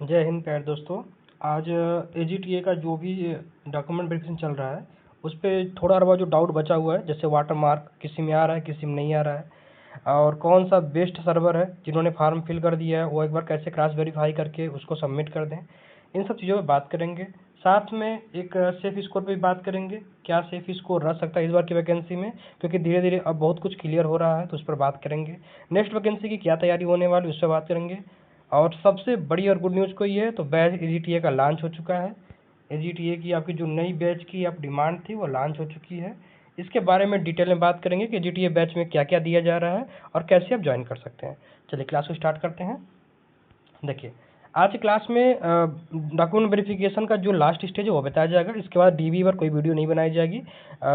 जय हिंद प्यारे दोस्तों। आज एजीटीए का जो भी डॉक्यूमेंट वेरिफिकेशन चल रहा है उस पर थोड़ा बहुत जो डाउट बचा हुआ है, जैसे वाटर मार्क किसी में आ रहा है किसी में नहीं आ रहा है, और कौन सा बेस्ट सर्वर है, जिन्होंने फॉर्म फिल कर दिया है वो एक बार कैसे क्रॉस वेरीफाई करके उसको सबमिट कर दें, इन सब चीज़ों पर बात करेंगे। साथ में एक सेफ स्कोर पे भी बात करेंगे, क्या सेफ स्कोर रह सकता है इस बार की वैकेंसी में, क्योंकि धीरे धीरे अब बहुत कुछ क्लियर हो रहा है, तो उस पर बात करेंगे। नेक्स्ट वैकेंसी की क्या तैयारी होने वाली उस पर बात करेंगे। और सबसे बड़ी और गुड न्यूज़ कोई है तो बैच एजीटीए का लॉन्च हो चुका है। एजीटीए की आपकी जो नई बैच की आप डिमांड थी वो लॉन्च हो चुकी है। इसके बारे में डिटेल में बात करेंगे कि एजीटीए बैच में क्या क्या दिया जा रहा है और कैसे आप ज्वाइन कर सकते हैं। चलिए क्लास को स्टार्ट करते हैं। देखिए, आज की क्लास में डॉक्यूमेंट वेरिफिकेशन का जो लास्ट स्टेज है वो बताया जाएगा। इसके बाद डीबी पर कोई वीडियो नहीं बनाई जाएगी।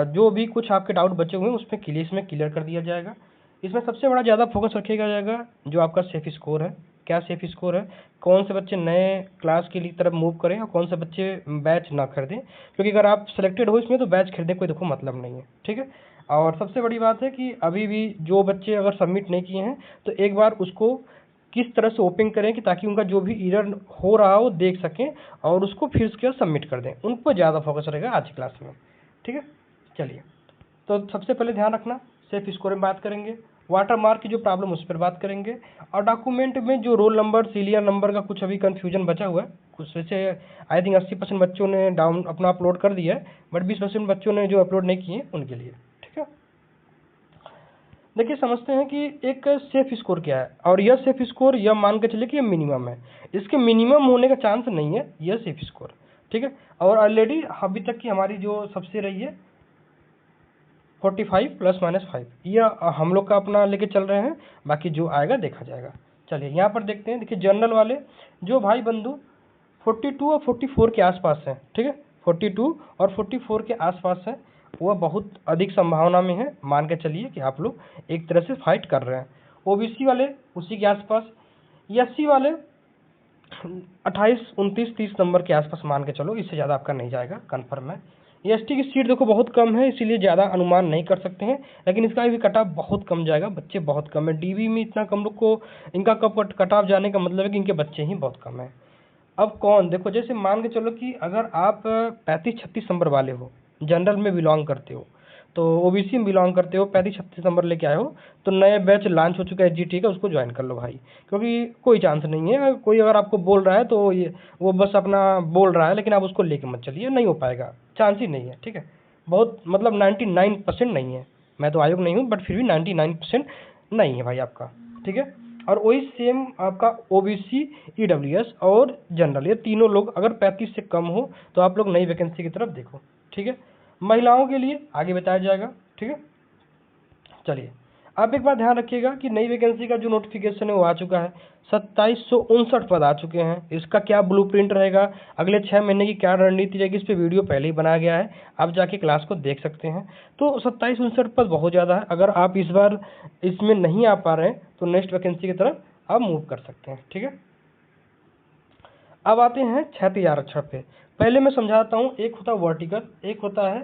जो भी कुछ आपके डाउट बचे हुए हैं उसमें क्लियर कर दिया जाएगा। इसमें सबसे बड़ा ज़्यादा फोकस रखिएगा जाएगा जो आपका सेफ स्कोर है। क्या सेफ स्कोर है, कौन से बच्चे नए क्लास के लिए तरफ मूव करें और कौन से बच्चे बैच ना खरीदें, क्योंकि अगर आप सिलेक्टेड हो इसमें तो बैच खरीदने कोई देखो मतलब नहीं है, ठीक है। और सबसे बड़ी बात है कि अभी भी जो बच्चे अगर सबमिट नहीं किए हैं तो एक बार उसको किस तरह से ओपन करें कि ताकि उनका जो भी एरर हो रहा हो देख सकें और उसको फिर उसके बाद सबमिट कर दें। उन पर ज़्यादा फोकस रहेगा आज की क्लास में, ठीक है। चलिए, तो सबसे पहले ध्यान रखना, सेफ स्कोर में बात करेंगे, वाटर मार्क की जो प्रॉब्लम उस पर बात करेंगे, और डॉक्यूमेंट में जो रोल नंबर सीरियल नंबर का कुछ अभी कन्फ्यूजन बचा हुआ है, कुछ वैसे आई थिंक 80% बच्चों ने डाउन अपना अपलोड कर दिया है, बट 20% बच्चों ने जो अपलोड नहीं किए उनके लिए, ठीक है। देखिए, समझते हैं कि एक सेफ स्कोर क्या है, और यह सेफ स्कोर यह मान के चलिए कि यह मिनिमम है, इसके मिनिमम होने का चांस नहीं है यह सेफ स्कोर, ठीक है। और ऑलरेडी अभी तक की हमारी जो सबसे रही है 45 ±5, यह हम लोग का अपना लेके चल रहे हैं, बाकी जो आएगा देखा जाएगा। चलिए यहाँ पर देखते हैं। देखिए, जनरल वाले जो भाई बंधु 42 और 44 के आसपास है, ठीक है, 42 और 44 के आसपास है, वह बहुत अधिक संभावना में है, मान के चलिए कि आप लोग एक तरह से फाइट कर रहे हैं। ओबीसी वाले उसी के आसपास, एससी वाले 28 29 30 नंबर के आसपास मान के चलो, इससे ज़्यादा आपका नहीं जाएगा, कन्फर्म है। एसटी की सीट देखो बहुत कम है, इसीलिए ज़्यादा अनुमान नहीं कर सकते हैं, लेकिन इसका भी कट ऑफ बहुत कम जाएगा, बच्चे बहुत कम है। डीबी में इतना कम लोग को इनका कट ऑफ जाने का मतलब है कि इनके बच्चे ही बहुत कम है। अब कौन, देखो जैसे मान के चलो कि अगर आप 35-36 नंबर वाले हो, जनरल में बिलोंग करते हो, तो ओबीसी में बिलोंग करते हो, 35-36 नंबर लेके आए हो, तो नए बैच लॉन्च हो चुका है जीटी का, उसको ज्वाइन कर लो भाई, क्योंकि कोई चांस नहीं है। कोई अगर आपको बोल रहा है तो ये वो बस अपना बोल रहा है, लेकिन आप उसको लेके मत चलिए, नहीं हो पाएगा, चांस ही नहीं है, ठीक है। बहुत मतलब 99% नहीं है, मैं तो आयोग नहीं हूँ बट फिर भी 99% नहीं है भाई आपका, ठीक है। और वही सेम आपका ओबीसी, ईडब्ल्यूएस और जनरल, ये तीनों लोग अगर 35 से कम हो तो आप लोग नई वैकेंसी की तरफ देखो, ठीक है। महिलाओं के लिए आगे बताया जाएगा, ठीक है। चलिए, अब एक बात ध्यान रखिएगा कि नई वैकेंसी का जो नोटिफिकेशन है वो आ चुका है, 2759 पद आ चुके हैं। इसका क्या ब्लूप्रिंट रहेगा, अगले 6 महीने की क्या रणनीति रहेगी, इस पर वीडियो पहले ही बनाया गया है, आप जाके क्लास को देख सकते हैं। तो 2759 पद बहुत ज़्यादा है, अगर आप इस बार इसमें नहीं आ पा रहे हैं तो नेक्स्ट वैकेंसी की तरफ आप मूव कर सकते हैं, ठीक है। अब आते हैं क्षैतिज आरक्षण पे। पहले मैं समझाता हूँ, एक होता है वर्टिकल, एक होता है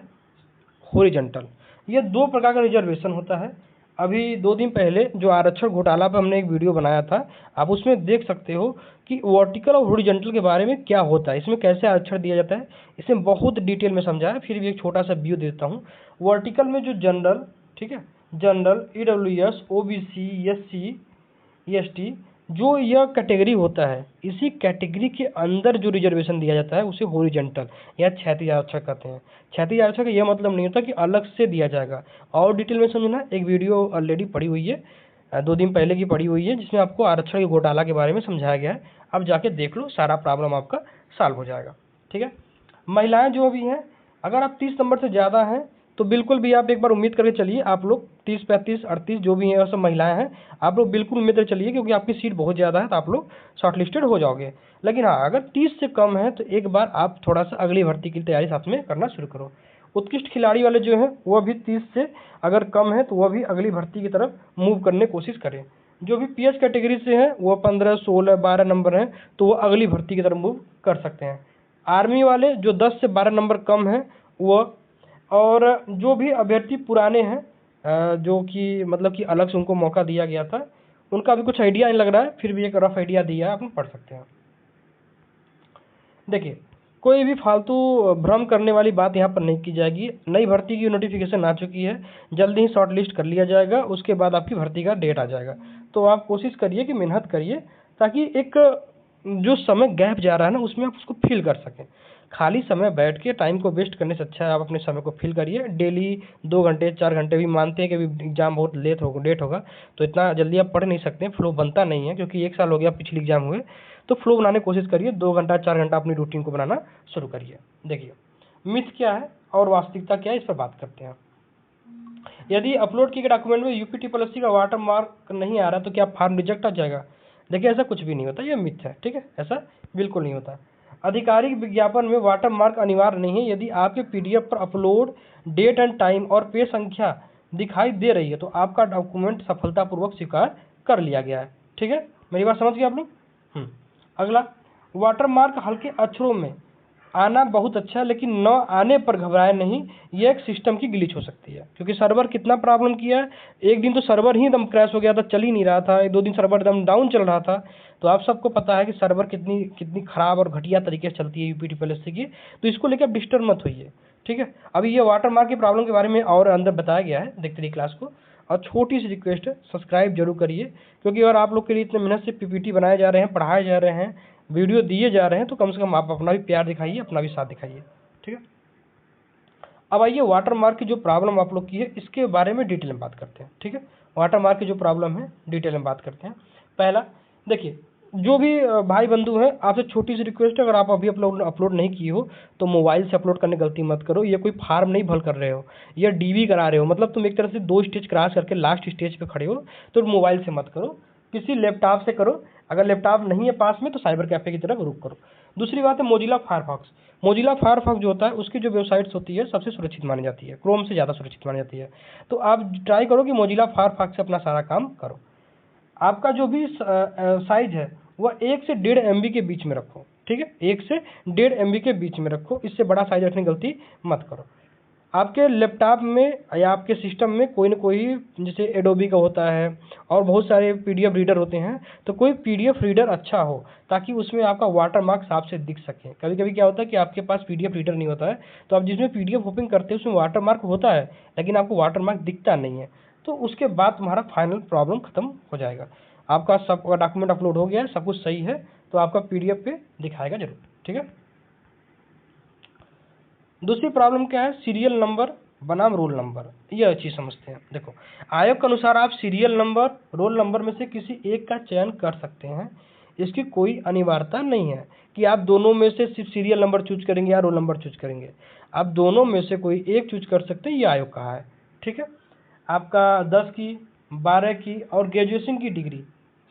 हॉरिजॉन्टल। ये दो प्रकार का रिजर्वेशन होता है। अभी 2 दिन पहले जो आरक्षण घोटाला पर हमने एक वीडियो बनाया था, आप उसमें देख सकते हो कि वर्टिकल और हॉरिजॉन्टल के बारे में क्या होता है, इसमें कैसे आरक्षण दिया जाता है, इसमें बहुत डिटेल में समझाया है। फिर भी एक छोटा सा व्यू देता हूँ। वर्टिकल में जो जनरल, ठीक है, general, EWS, OBC, SC, ST, जो यह कैटेगरी होता है, इसी कैटेगरी के अंदर जो रिजर्वेशन दिया जाता है उसे हॉरिजॉन्टल या क्षैतिज आरक्षण कहते हैं। क्षैतिज आरक्षण का यह मतलब नहीं होता कि अलग से दिया जाएगा। और डिटेल में समझना, एक वीडियो ऑलरेडी पड़ी हुई है, 2 दिन पहले की पड़ी हुई है, जिसमें आपको आरक्षण के घोटाला के बारे में समझाया गया है। अब जाके देख लो, सारा प्रॉब्लम आपका सॉल्व हो जाएगा, ठीक है। महिलाएं जो भी हैं, अगर आप 30 नंबर से ज़्यादा हैं तो बिल्कुल भी आप एक बार उम्मीद करके चलिए, आप लोग 30, 35, 38 जो भी हैं वो सब महिलाएं हैं, आप लोग बिल्कुल उम्मीद करके चलिए, क्योंकि आपकी सीट बहुत ज़्यादा है तो आप लोग शॉर्टलिस्टेड हो जाओगे। लेकिन हाँ, अगर 30 से कम है तो एक बार आप थोड़ा सा अगली भर्ती की तैयारी साथ में करना शुरू करो। उत्कृष्ट खिलाड़ी वाले जो हैं वह भी 30 से अगर कम है तो वह भी अगली भर्ती की तरफ मूव करने की कोशिश करें। जो भी पीएच कैटेगरी से हैं वह 15, 16, 12 नंबर हैं तो वह अगली भर्ती की तरफ मूव कर सकते हैं। आर्मी वाले जो 10 से 12 नंबर कम हैं वह, और जो भी अभ्यर्थी पुराने हैं जो कि मतलब कि अलग से उनको मौका दिया गया था, उनका भी कुछ आइडिया नहीं लग रहा है, फिर भी एक रफ आइडिया दिया है, आप पढ़ सकते हैं। देखिए, कोई भी फालतू भ्रम करने वाली बात यहाँ पर नहीं की जाएगी। नई भर्ती की नोटिफिकेशन आ चुकी है, जल्दी ही शॉर्ट लिस्ट कर लिया जाएगा, उसके बाद आपकी भर्ती का डेट आ जाएगा। तो आप कोशिश करिए कि मेहनत करिए, ताकि एक जो समय गैप जा रहा है ना, उसमें आप उसको फिल कर सकें। खाली समय बैठ के टाइम को वेस्ट करने से अच्छा है आप अपने समय को फिल करिए। डेली 2 घंटे 4 घंटे भी मानते हैं कि अभी एग्ज़ाम बहुत लेट होगा, तो इतना जल्दी आप पढ़ नहीं सकते, फ्लो बनता नहीं है, क्योंकि 1 साल हो गया पिछले एग्ज़ाम हुए। तो फ्लो बनाने की कोशिश करिए, 2 घंटा 4 घंटा अपनी रूटीन को बनाना शुरू करिए। देखिए, मिथ क्या है और वास्तविकता क्या है, इस पर बात करते हैं। यदि अपलोड किए गए डॉक्यूमेंट में यूपीटीपीएससी का वाटर मार्क नहीं आ रहा तो क्या फॉर्म रिजेक्ट आ जाएगा? देखिए, ऐसा कुछ भी नहीं होता, ये मिथ है, ठीक है, ऐसा बिल्कुल नहीं होता। आधिकारिक विज्ञापन में वाटर मार्क अनिवार्य नहीं है। यदि आपके पीडीएफ पर अपलोड डेट एंड टाइम और पेज संख्या दिखाई दे रही है तो आपका डॉक्यूमेंट सफलतापूर्वक स्वीकार कर लिया गया है, ठीक है। मेरी बात समझ गए आप लोग? अगला, वाटर मार्क हल्के अक्षरों में आना बहुत अच्छा है, लेकिन न आने पर घबराए नहीं, ये एक सिस्टम की ग्लिच हो सकती है, क्योंकि सर्वर कितना प्रॉब्लम किया है। एक दिन तो सर्वर ही एकदम क्रैश हो गया था, चल ही नहीं रहा था, 1-2 दिन सर्वर एकदम डाउन चल रहा था। तो आप सबको पता है कि सर्वर कितनी कितनी खराब और घटिया तरीके से चलती है यूपीटीपीएससी की। तो इसको लेकर आप डिस्टर्ब मत होइए, ठीक है। अभी ये वाटर मार्क की प्रॉब्लम के बारे में और अंदर बताया गया है, देखते रहिए क्लास को। और छोटी सी रिक्वेस्ट है, सब्सक्राइब जरूर करिए, क्योंकि अगर आप लोग के लिए इतने मेहनत से पीपीटी बनाए जा रहे हैं, पढ़ाए जा रहे हैं, वीडियो दिए जा रहे हैं, तो कम से कम आप अपना भी प्यार दिखाइए, अपना भी साथ दिखाइए, ठीक है। अब आइए वाटर मार्क की जो प्रॉब्लम आप लोग की है, इसके बारे में डिटेल में बात करते हैं, ठीक है। वाटर मार्क की जो प्रॉब्लम है, डिटेल में बात करते हैं। पहला, देखिए, जो भी भाई बंधु हैं, आपसे छोटी सी रिक्वेस्ट है, अगर आप अभी अपलोड नहीं किए हो तो मोबाइल से अपलोड करने गलती मत करो। ये कोई फार्म नहीं भर कर रहे हो, ये डीवी करा रहे हो, मतलब तुम एक तरह से 2 स्टेज क्रॉस करके लास्ट स्टेज पे खड़े हो, तो मोबाइल से मत करो, किसी लैपटॉप से करो। अगर लैपटॉप नहीं है पास में तो साइबर कैफे की तरफ रुक करो। दूसरी बात है मोजिला फायरफॉक्स। मोजिला फायरफॉक्स जो होता है, उसकी जो वेबसाइट्स होती है सबसे सुरक्षित मानी जाती है, क्रोम से ज़्यादा सुरक्षित मानी जाती है। तो आप ट्राई करो कि मोजिला फायरफॉक्स से अपना सारा काम करो। आपका जो भी साइज है वह 1 से 1.5 MB के बीच में रखो, ठीक है, 1 से 1.5 MB के बीच में रखो, इससे बड़ा साइज रखने की गलती मत करो। आपके लैपटॉप में या आपके सिस्टम में कोई ना कोई, जैसे एडोबी का होता है और बहुत सारे पीडीएफ रीडर होते हैं, तो कोई पीडीएफ रीडर अच्छा हो, ताकि उसमें आपका वाटर मार्क साफ से दिख सके। कभी कभी क्या होता है कि आपके पास पीडीएफ रीडर नहीं होता है, तो आप जिसमें पीडीएफ ओपन करते हैं उसमें वाटर मार्क होता है, लेकिन आपको वाटर मार्क दिखता नहीं है। तो उसके बाद तुम्हारा फाइनल प्रॉब्लम खत्म हो जाएगा। आपका सब डॉक्यूमेंट अपलोड हो गया है, सब कुछ सही है, तो आपका पीडीएफ पे दिखाएगा जरूर, ठीक है। दूसरी प्रॉब्लम क्या है, सीरियल नंबर बनाम रोल नंबर। यह चीज़ समझते हैं। देखो, आयोग के अनुसार आप सीरियल नंबर रोल नंबर में से किसी एक का चयन कर सकते हैं। इसकी कोई अनिवार्यता नहीं है कि आप दोनों में से सिर्फ सीरियल नंबर चूज करेंगे या रोल नंबर चूज करेंगे। आप दोनों में से कोई एक चूज कर सकते हैं, ये आयोग कहा है, ठीक है। आपका 10 की, 12 की और ग्रेजुएशन की डिग्री,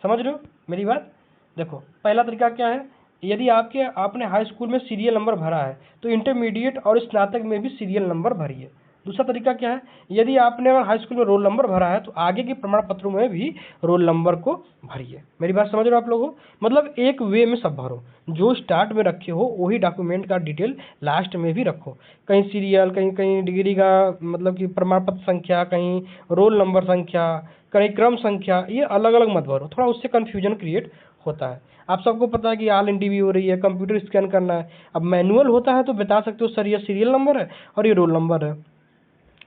समझ रहे हो मेरी बात? देखो, पहला तरीका क्या है, यदि आपने हाई स्कूल में सीरियल नंबर भरा है तो इंटरमीडिएट और स्नातक में भी सीरियल नंबर भरिए। दूसरा तरीका क्या है, यदि आपने अगर हाई स्कूल में रोल नंबर भरा है तो आगे के प्रमाण पत्रों में भी रोल नंबर को भरिए। मेरी बात समझ रहे हो आप लोगों? मतलब एक वे में सब भरो, जो स्टार्ट में रखे हो वही डॉक्यूमेंट का डिटेल लास्ट में भी रखो। कहीं सीरियल, कहीं कहीं डिग्री का मतलब कि प्रमाण पत्र संख्या, कहीं रोल नंबर संख्या, कहीं क्रम संख्या, ये अलग अलग मत भरो, थोड़ा उससे कन्फ्यूजन क्रिएट होता है। आप सबको पता है कि ऑल एनडीबी हो रही है, कंप्यूटर स्कैन करना है। अब मैनुअल होता है तो बता सकते हो सर ये सीरियल नंबर है और ये रोल नंबर है,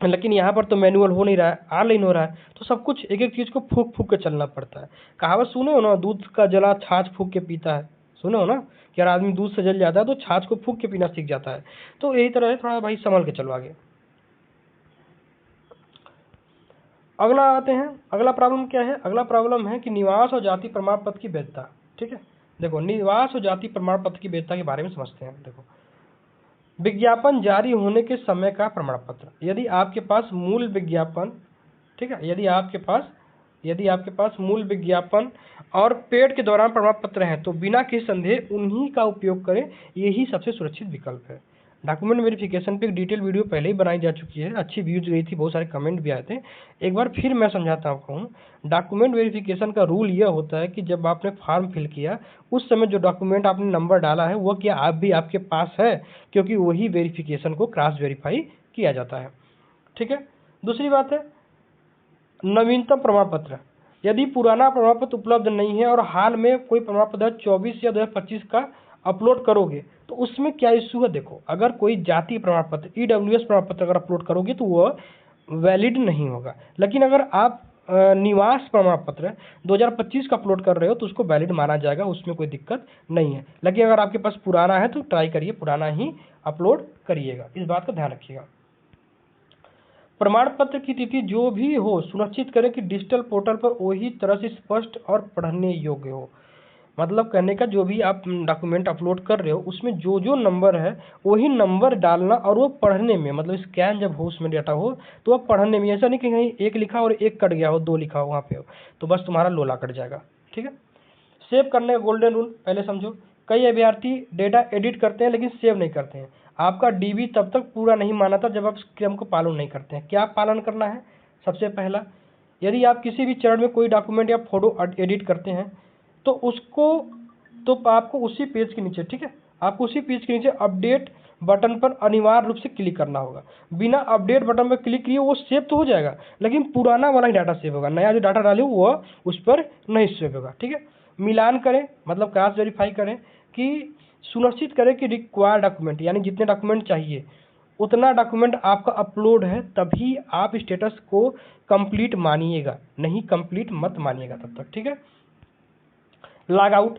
लेकिन यहाँ पर तो मैनुअल हो नहीं रहा है, ऑनलाइन हो रहा है, तो सब कुछ एक एक चीज़ को फूक फूक के चलना पड़ता है। कहावत सुने हो ना, दूध का जला छाछ फूक के पीता है, सुने हो ना कि यार आदमी दूध से जल जाता है तो छाछ को फूक के पीना सीख जाता है। तो यही तरह है, थोड़ा भाई संभल के चलो आगे। अगला आते हैं, अगला प्रॉब्लम क्या है, अगला प्रॉब्लम है कि निवास और जाति प्रमाण पत्र की वैधता, ठीक है। देखो, निवास और जाति प्रमाण पत्र की वैधता के बारे में समझते हैं। देखो, विज्ञापन जारी होने के समय का प्रमाण पत्र, यदि आपके पास मूल विज्ञापन, ठीक है, यदि आपके पास मूल विज्ञापन और पेड के दौरान प्रमाण पत्र हैं तो बिना किसी संदेह उन्हीं का उपयोग करें, यही सबसे सुरक्षित विकल्प है। डॉक्यूमेंट वेरिफिकेशन पे एक डिटेल वीडियो पहले ही बनाई जा चुकी है, अच्छी व्यूज गई थी, बहुत सारे कमेंट भी आए थे। एक बार फिर मैं समझाता हूँ। डॉक्यूमेंट वेरिफिकेशन का रूल यह होता है कि जब आपने फॉर्म फिल किया उस समय जो डॉक्यूमेंट आपने नंबर डाला है वो क्या आप भी आपके पास है, क्योंकि वही वेरिफिकेशन को क्रॉस वेरीफाई किया जाता है, ठीक है। दूसरी बात है नवीनतम प्रमाण पत्र, यदि पुराना प्रमाण पत्र उपलब्ध नहीं है और हाल में कोई प्रमाण पत्र 24 या 2025 का अपलोड करोगे तो उसमें क्या इशू है, देखो अगर कोई जाति प्रमाण पत्र EWS प्रमाण पत्र अगर अपलोड करोगे तो वह वैलिड नहीं होगा। लेकिन अगर आप निवास प्रमाण पत्र 2025 का अपलोड कर रहे हो तो उसको वैलिड माना जाएगा, उसमें कोई दिक्कत नहीं है। लेकिन अगर आपके पास पुराना है तो ट्राई करिए पुराना ही अपलोड करिएगा, इस बात का ध्यान रखिएगा। प्रमाण पत्र की तिथि जो भी हो सुनिश्चित करें कि डिजिटल पोर्टल पर वही तरह से स्पष्ट और पढ़ने योग्य हो। मतलब कहने का जो भी आप डॉक्यूमेंट अपलोड कर रहे हो उसमें जो जो नंबर है वही नंबर डालना, और वो पढ़ने में मतलब स्कैन जब हो उसमें डाटा हो तो वह पढ़ने में, ऐसा नहीं कि कहीं एक लिखा और एक कट गया हो, 2 लिखा हो वहाँ पे हो तो बस तुम्हारा लोला कट जाएगा। ठीक है। सेव करने का गोल्डन रूल पहले समझो। कई अभ्यर्थी डेटा एडिट करते हैं लेकिन सेव नहीं करते हैं। आपका DB तब तक पूरा नहीं माना था जब आप इस क्रम को पालन नहीं करते हैं। क्या पालन करना है? सबसे पहला, यदि आप किसी भी चरण में कोई डॉक्यूमेंट या फोटो एडिट करते हैं तो उसको तो आपको उसी पेज के नीचे, ठीक है, आपको उसी पेज के नीचे अपडेट बटन पर अनिवार्य रूप से क्लिक करना होगा। बिना अपडेट बटन पर क्लिक किए वो सेव तो हो जाएगा लेकिन पुराना वाला ही डाटा सेव होगा, नया जो डाटा डाले वो उस पर नहीं सेव होगा। ठीक है। मिलान करें मतलब क्रॉस वेरीफाई करें कि सुनिश्चित करें कि रिक्वायर्ड डॉक्यूमेंट यानी जितने डॉक्यूमेंट चाहिए उतना डॉक्यूमेंट आपका अपलोड है, तभी आप स्टेटस को कंप्लीट मानिएगा, नहीं कंप्लीट मत मानिएगा तब तक। ठीक है। लॉग आउट,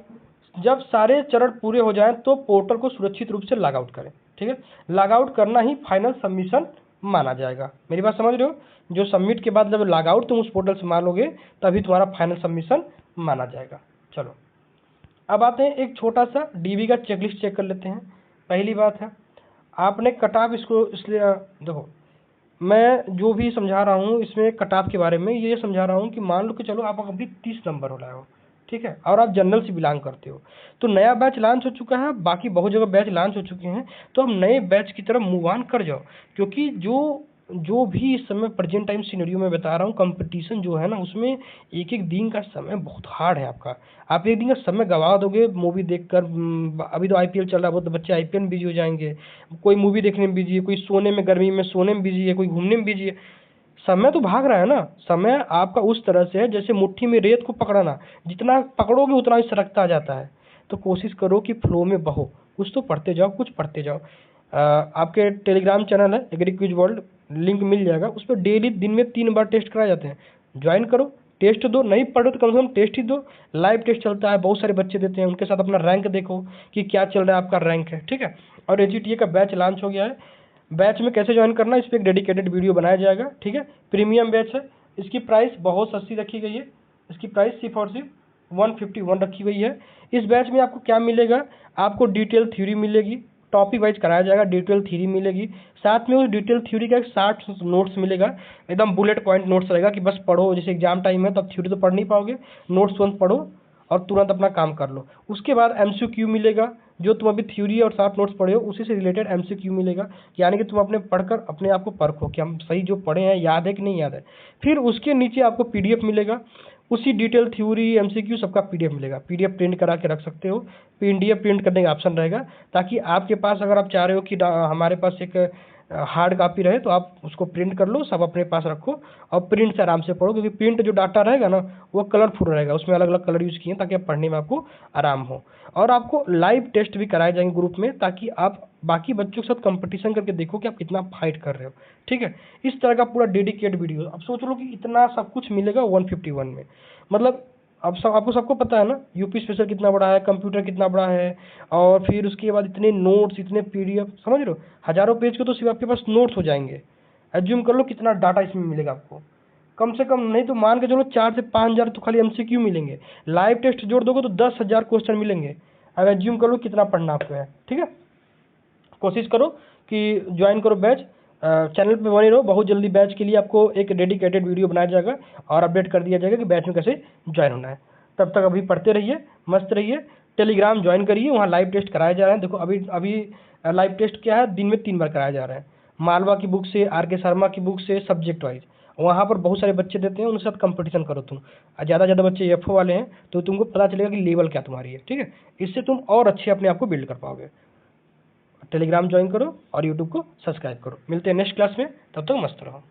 जब सारे चरण पूरे हो जाएं तो पोर्टल को सुरक्षित रूप से लॉग आउट करें। ठीक है। लॉग आउट करना ही फाइनल सबमिशन माना जाएगा। मेरी बात समझ रहे हो? जो सबमिट के बाद जब लॉग आउट तुम उस पोर्टल से मानोगे तभी तुम्हारा फाइनल सबमिशन माना जाएगा। चलो अब आते हैं एक छोटा सा DB का चेकलिस्ट चेक कर लेते हैं। पहली बात है आपने कट ऑफ, इसको इसलिए देखो मैं जो भी समझा रहा हूँ इसमें कट ऑफ के बारे में ये समझा रहा हूँ कि मान लो कि चलो आप अभी 30 नंबर हो रहे हो, ठीक है, और आप जनरल से बिलोंग करते हो तो नया बैच लॉन्च हो चुका है, बाकी बहुत जगह बैच लॉन्च हो चुके हैं, तो हम नए बैच की तरफ मूव ऑन कर जाओ। क्योंकि जो भी इस समय प्रेजेंट टाइम सिनेरियो में बता रहा हूँ, कंपटीशन जो है ना उसमें एक एक दिन का समय बहुत हार्ड है आपका। आप एक दिन का समय गवा दोगे मूवी देखकर। अभी तो IPL चल रहा है, बहुत बच्चे IPL में बिजी हो जाएंगे, कोई मूवी देखने में बिजी है, कोई सोने में गर्मी में सोने में बिजी है, कोई घूमने में बिजी है। समय तो भाग रहा है ना, समय आपका उस तरह से है जैसे मुट्ठी में रेत को पकड़ना, जितना पकड़ोगे उतना ही सरकता जाता है। तो कोशिश करो कि फ्लो में बहो, कुछ तो पढ़ते जाओ, कुछ पढ़ते जाओ। आपके टेलीग्राम चैनल है एग्री क्विज वर्ल्ड, लिंक मिल जाएगा, उस पर डेली दिन में 3 बार टेस्ट कराए जाते हैं, ज्वाइन करो, टेस्ट दो, नहीं पढ़ो तो कम से कम टेस्ट ही दो। लाइव टेस्ट चलता है, बहुत सारे बच्चे देते हैं, उनके साथ अपना रैंक देखो कि क्या चल रहा है, आपका रैंक है। ठीक है। और AGTA का बैच लॉन्च हो गया है, बैच में कैसे ज्वाइन करना है इस पर एक डेडिकेटेड वीडियो बनाया जाएगा। ठीक है। प्रीमियम बैच है, इसकी प्राइस बहुत सस्ती रखी गई है, इसकी प्राइस सिर्फ और सिर्फ 151 रखी गई है। इस बैच में आपको क्या मिलेगा, आपको डिटेल थ्योरी मिलेगी, टॉपिक वाइज कराया जाएगा, डिटेल थ्योरी मिलेगी, साथ में उस डिटेल थ्योरी का एक 60 नोट्स मिलेगा, एकदम बुलेट पॉइंट नोट्स रहेगा कि बस पढ़ो, जैसे एग्जाम टाइम है तब थ्योरी तो पढ़ नहीं पाओगे, नोट्स तुरंत पढ़ो और तुरंत अपना काम कर लो। उसके बाद MCQ मिलेगा, जो तुम अभी थ्योरी और 60 नोट्स पढ़े हो उसी से रिलेटेड MCQ मिलेगा, यानी कि तुम अपने पढ़कर अपने आप को परखो कि हम सही जो पढ़े हैं याद है कि नहीं याद है। फिर उसके नीचे आपको PDF मिलेगा, उसी डिटेल थ्योरी MCQ सबका PDF मिलेगा, PDF प्रिंट करा के रख सकते हो, PDF प्रिंट करने का ऑप्शन रहेगा, ताकि आपके पास अगर आप चाह रहे हो कि हमारे पास एक हार्ड कॉपी रहे तो आप उसको प्रिंट कर लो, सब अपने पास रखो और प्रिंट से आराम से पढ़ो। क्योंकि प्रिंट जो डाटा रहेगा ना वो कलरफुल रहेगा, उसमें अलग अलग कलर यूज़ किए ताकि आप पढ़ने में आपको आराम हो। और आपको लाइव टेस्ट भी कराए जाएंगे ग्रुप में, ताकि आप बाकी बच्चों के साथ कंपटीशन करके देखो कि आप कितना फाइट कर रहे हो। ठीक है। इस तरह का पूरा डेडिकेट वीडियो। अब सोच लो कि इतना सब कुछ मिलेगा 151 में, मतलब अब सब आपको सबको पता है ना UP स्पेशल कितना बड़ा है, कंप्यूटर कितना बड़ा है, और फिर उसके बाद इतने नोट्स, इतने PDF, समझ रहे हो, हज़ारों पेज के तो सिर्फ आपके पास नोट्स हो जाएंगे। एज्यूम कर लो कितना डाटा इसमें मिलेगा आपको, कम से कम नहीं तो मान के चलो 4 से 5 हज़ार तो खाली MCQ मिलेंगे, लाइव टेस्ट जोड़ दोगे तो 10,000 क्वेश्चन मिलेंगे। अब एज्यूम कर लो कितना पढ़ना आपको है। ठीक है। कोशिश करो कि ज्वाइन करो बैच, चैनल पे बने रहो, बहुत जल्दी बैच के लिए आपको एक डेडिकेटेड वीडियो बनाया जाएगा और अपडेट कर दिया जाएगा कि बैच में कैसे ज्वाइन होना है। तब तक अभी पढ़ते रहिए, मस्त रहिए, टेलीग्राम ज्वाइन करिए, वहाँ लाइव टेस्ट कराए जा रहे हैं। देखो अभी लाइव टेस्ट क्या है, दिन में 3 बार कराया जा रहा है, मालवा की बुक से, RK शर्मा की बुक से, सब्जेक्ट वाइज। वहाँ पर बहुत सारे बच्चे देते हैं, उनके साथ कंपटीशन करो तुम, ज़्यादा ज़्यादा बच्चे FO वाले हैं तो तुमको पता चलेगा कि लेवल क्या तुम्हारी है। ठीक है। इससे तुम और अच्छे अपने आप को बिल्ड कर पाओगे। टेलीग्राम ज्वाइन करो और यूट्यूब को सब्सक्राइब करो। मिलते हैं नेक्स्ट क्लास में, तब तक मस्त रहो।